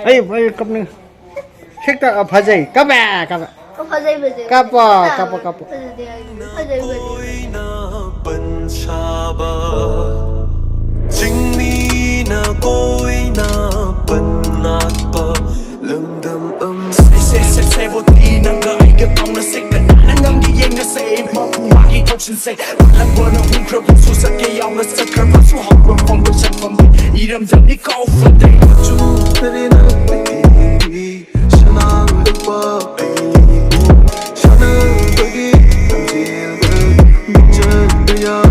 Ay, cặp này. Thích ta phơi cặp à, cặp. Cặp à, cặp. Chính na côi na bần nát bờ lưng đầm sẽ vô tí nàng gợi cái bóng nó xích gần nàng ngâm đi em nó sẽ mong hoa đi trong chân sẽ lần vừa nó hung khờ cũng xuống sắc cái ông nó sẽ khởi phát xuống học bằng phong độ chân phong ý đâm dần đi câu phần đầy chú tới nó đi sao nàng được bờ sao nàng tới đi làm gì bước chân bây giờ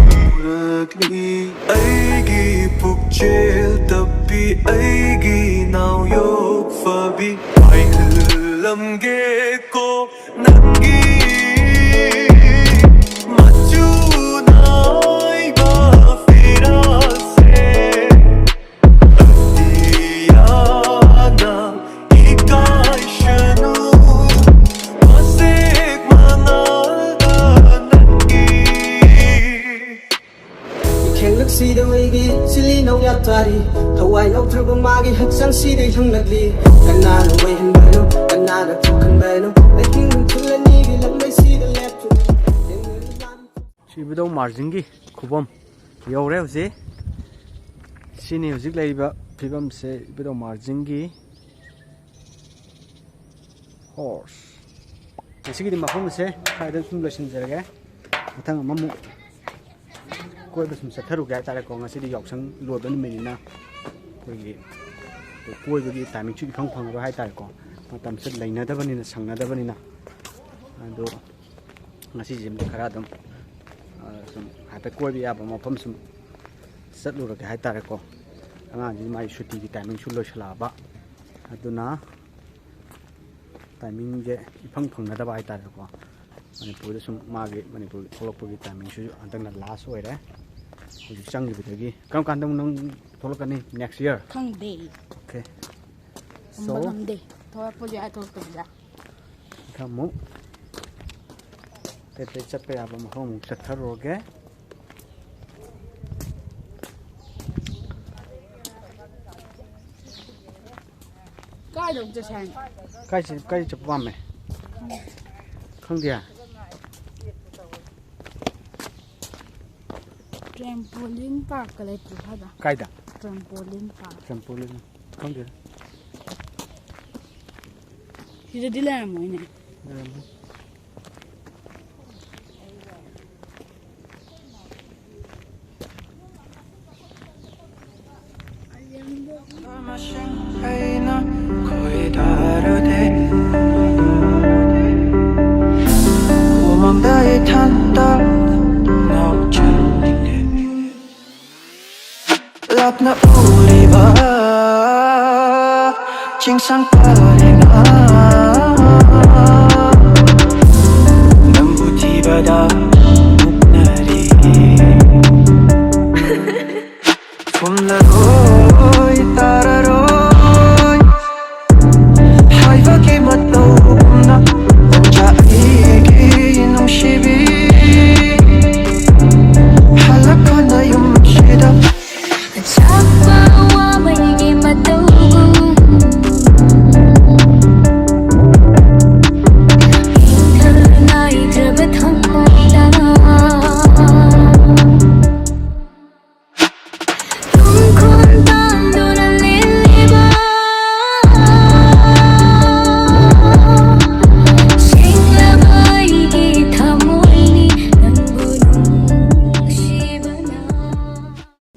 được đi ai ghi phục chế tập bị ai ghi nào yok và bị ai lầm ghê cô nặng ghi mà chú nói bà phi ra sẽ đi na ý cái chân mà sẽ mà nặng ghi Khen lực si đâu ai ghi silly nâu nhạt tari thawai nâu thưa bom magi hất sang si để hung nát li kana no way hin bano kana no thukan bano ai king thul ni gi lam mai si the left Si video margin gi khubom yo re ose sini hojik laiba phibam se video margin gi horse sigi di mafum se khaida sum lesson jarage mathang amamu koi ba sum satharu ga tare ko ngasi di yoksang loban minina koi gi koi ba gi timing chu khang phang ro hai tare ko matam se laina da bani na sangna da bani na ado ngasi jim de khara dam sum hata koi bi aba mafam sum satlu ro ga hai tare ko anga ji mai shuti gi timing chu lo shala ba aduna timing je phang phang na da ba hai tare ko Manipur sum magi Manipur tholok gi timing chu antang na last oi re Hojik chang gi bidagi kam kan dang nang tholok ani next year Khang de okay so khang de thoi po ja thol to ja kamu te chat pe aba ma hom chat tharo ge kai dong ja sang kai chap wa me khang dia trampoline park ka le tu ha da kai da trampoline park trampoline khang dia hi de dilam mo ne na uri ba ching sang pa renga nam buti bada nari phum la roi tara roi hai va ke mat lo na ja ki num shibi halaka na yum shida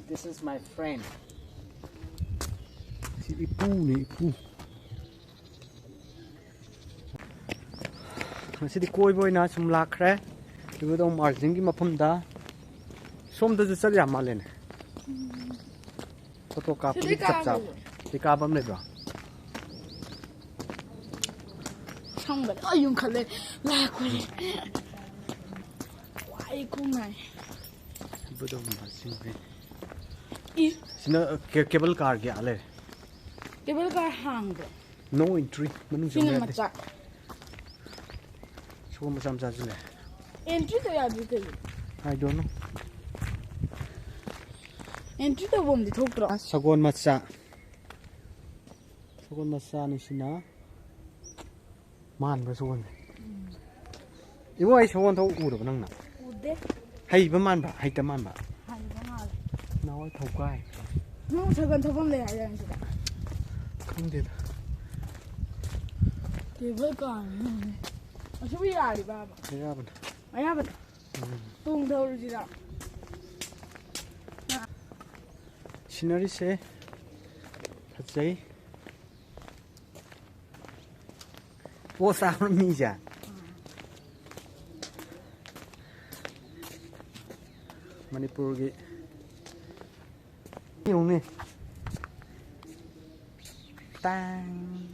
This is my friend. Si Ipu ni Ipu. Masih di koi boy na sum lakre. Ibu dong margin gi mapam da. Som da ju ya malen. Photo ka pu chap chap. Di ka bam le ba. sang ga ai yung khale la ko wai ko mai Ibu dong margin gi. I Sina cable car gi ale. cable car hang de No entry. Manu sina jong macha so masam sa jule. entry to ya bi kai I don't know. entry to bom di thok tro Sagon macha. Sukun masani sina man ba sukun iwo ai sukun thau u da nang na ude hai ba man ba hai ta man ba hai ba mal naw thau kai no sagan thobam le ya yang sida không được ke ba ka asu bi ya ri ba ba thế ra bên aya ba tung thau ri da scenery se thật giấy vô sao nó mi chả Manipur cái nhiều nè tang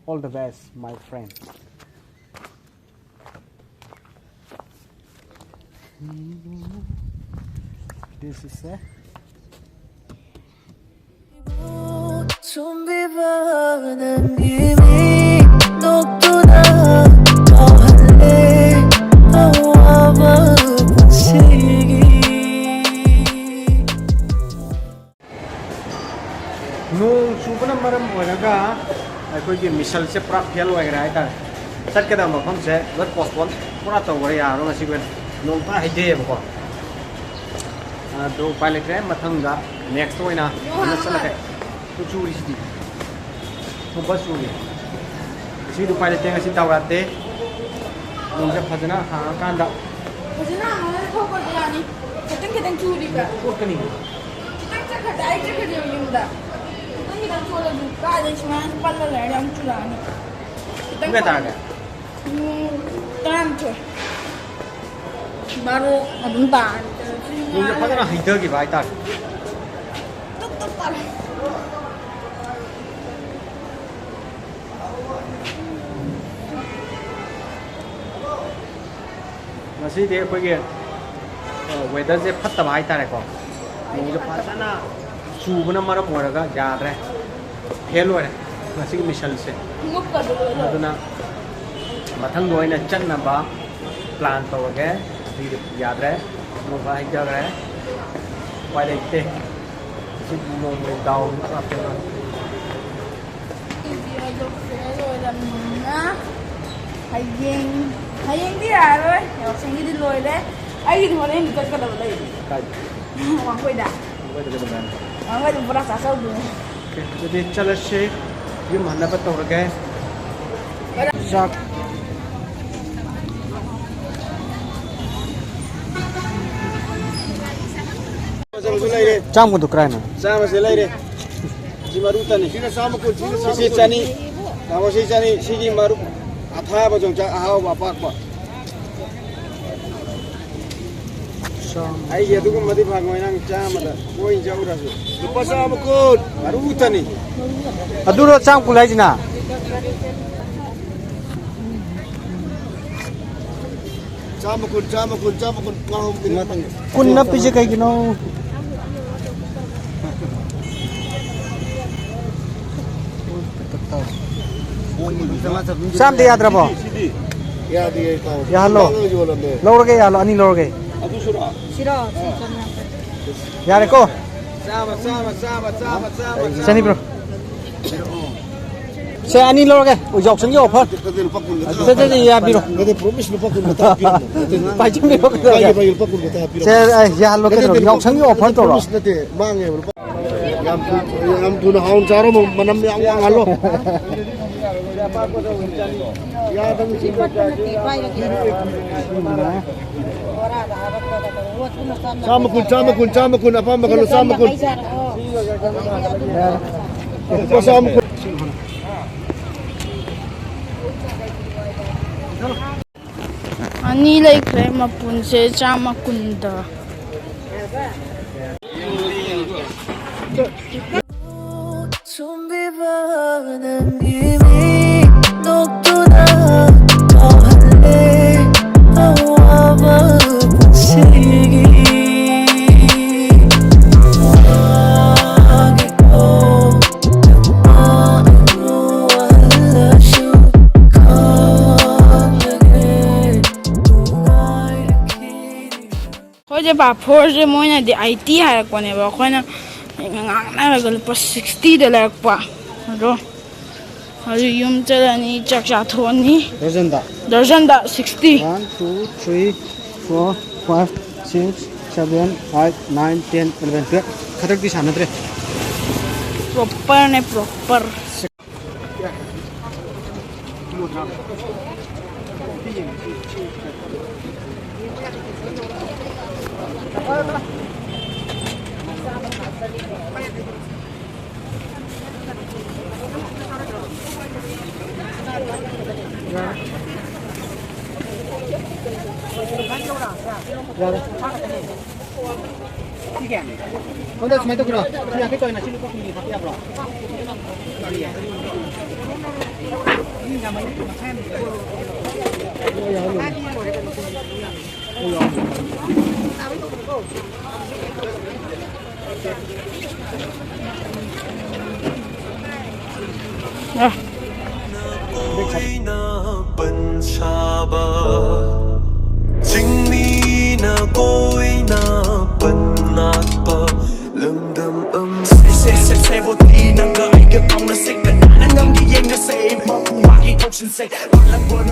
all the best my friend this is a 좀비바는 이미 녹두나 더 할래 나와 바쁜 시기 nung supana maram oraga akhoi ki misal se pra fail hoigra ai ta sat ka da ma pham se lot postpone pura to gori ya ro ngasi ben nung ta hide ba ko do pilot re mathang ga next oina na sala ke tu churi si tu basuri si do pilot tenga si tawrate nung ja phajana ha kanda phajana ma thok ko ya ni kitang churi ba ko kani kitang cha kha dai cha kha yum da ni da chola du ka de shman palla le ram chula ni kitang ta ga tam che baru adun ban nung ja phajana hide ki bai ta tuk tuk par ngasi de khoi ge weather se phatta bai ta re ko nung ja phajana chubana maram oraga yadre fail ore ngasi ki misal se ngop ka do aduna mathang doina channa ba plan to ge yadre no ba higre wai de te si no me down up dia do fero da na hayeng đi à rồi học sinh đi lôi đấy ai đi hồi đấy cái đầu đây kai hoàng quay đã wai de ga ban hoàng quay đừng có ra sao được okay jadi chala se ye manna ba to ge sak Cham ko dukra na. Sama selai deh. Si marutan ni. Sini sama kun. Sisi cani. Kamu si cani. Sini maru. Atha bajong cak ahau bapak pak. Ai dia tu kan mati bang nang cam ada. Koi jauh dah tu. Lepas sama kun. Marutan ni. Aduro cham ko lai jina. Sama kun. Ngahum binatang. Kun na pije kai kino. Sam de yadra bo. Ya dia tahu. Ya halo. Lor ge ya lo ani lor ge. Aduh surah. Yare ko. Sama. Sani bro. Se ani lor ge. O jok sang yo phot. Kita lupa kun. Se ya biro. Kita promise lupa kun kita pir. Pai chim biro ko. Bagi lupa kun kita pir. Se ya lo ke ro jok sang yo phot to ro. Promise nanti mang ya lupa. Yang tu nak haun cara menam yang wang halo. Ya tapi sini sama kun apa kalau sama kun. Sama kun. ani lai kre mapun se chama kunda 좀비바는 이미 녹두나 더 할래 나와 바쁜 시기 하겠고 나도 알려줘 강하게 누가 이렇게 hoje ba phor je moina de IT har ko ne ba khona ngang na lupa 60 da lakpa ado hari yum chalani chakcha thoni dozen da 60 1 2 3 4 5 6 7 8 9 10 11 12 khatak di sana tre proper ne proper Con đây mấy tôi rồi, nhà cái coi là xin có gì phát đẹp rồi. Ôi na bần cha ba chính mi na côi na bần na ba lưng đầm xe vô tí nàng gợi cái bóng nó xích cả nàng ngâm đi em nó say mong hoa khi không chân say hoặc là buồn